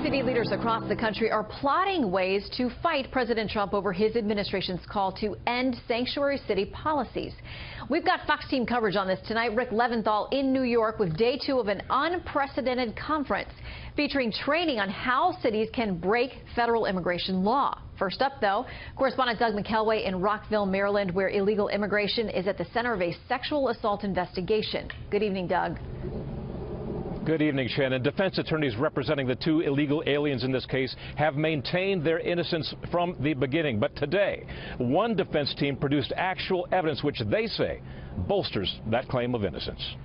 city leaders across the country are plotting ways to fight President Trump over his administration's call to end sanctuary city policies. We've got Fox team coverage on this tonight. Rick Leventhal in New York with day 2 of an unprecedented conference featuring training on how cities can break federal immigration law. First up, though, correspondent Doug McKelway in Rockville, Maryland, where illegal immigration is at the center of a sexual assault investigation. Good evening, Doug. Good evening, Shannon. Defense attorneys representing the 2 illegal aliens in this case have maintained their innocence from the beginning. But today, one defense team produced actual evidence which they say bolsters that claim of innocence.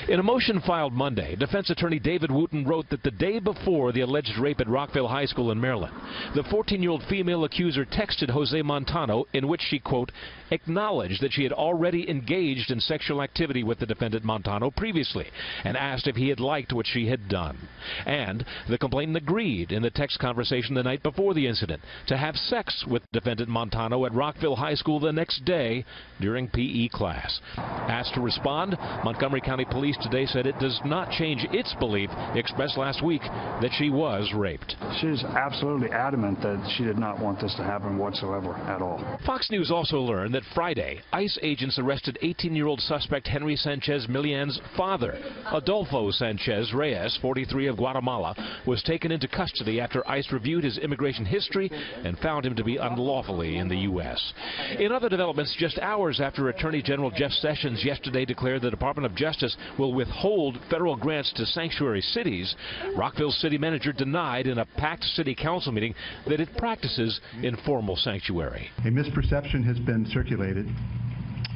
In a motion filed Monday, defense attorney David Wooten wrote that the day before the alleged rape at Rockville High School in Maryland, the 14-year-old female accuser texted Jose Montano in which she, quote, acknowledged that she had already engaged in sexual activity with the defendant Montano previously and asked if he had liked what she had done. And the complainant agreed in the text conversation the night before the incident to have sex with defendant Montano at Rockville High School the next day during PE class. Asked to respond, Montgomery County Police today said it does not change its belief expressed last week that she was raped. She's absolutely adamant that she did not want this to happen whatsoever at all. Fox News also learned that Friday, ICE agents arrested 18-year-old suspect Henry Sanchez Millan's father. Adolfo Sanchez Reyes, 43 of Guatemala, was taken into custody after ICE reviewed his immigration history and found him to be unlawfully in the U.S. In other developments, just hours after Attorney General Jeff Sessions yesterday declared the Department of Justice will withhold federal grants to sanctuary cities, Rockville city manager denied in a packed city council meeting that it practices informal sanctuary. A misperception has been circulated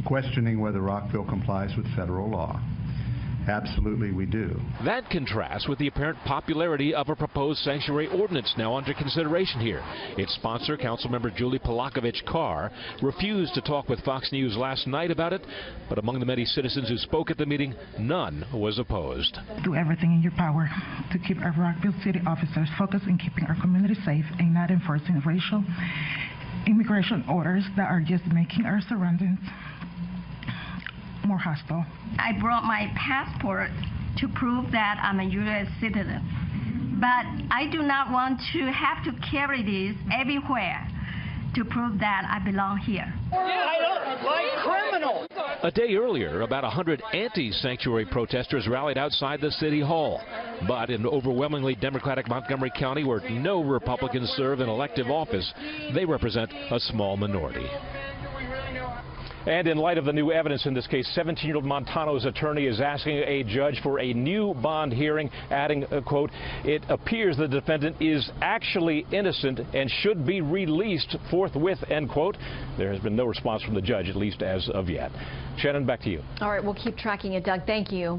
questioning whether Rockville complies with federal law. Absolutely we do. That contrasts with the apparent popularity of a proposed sanctuary ordinance now under consideration here. Its sponsor, Councilmember Julie Polakovich-Carr, refused to talk with Fox News last night about it, but among the many citizens who spoke at the meeting, none was opposed. Do everything in your power to keep our Rockville city officers focused on keeping our community safe and not enforcing racial immigration orders that are just making our surroundings more hostile. I brought my passport to prove that I'm a U.S. citizen, but I do not want to have to carry this everywhere to prove that I belong here. I don't like criminals. A day earlier, about 100 anti-sanctuary protesters rallied outside the city hall. But in overwhelmingly Democratic Montgomery County, where no Republicans serve in elective office, they represent a small minority. And in light of the new evidence in this case, 17-year-old Montano's attorney is asking a judge for a new bond hearing, adding, quote, it appears the defendant is actually innocent and should be released forthwith, end quote. There has been no response from the judge, at least as of yet. Shannon, back to you. All right, we'll keep tracking it, Doug. Thank you.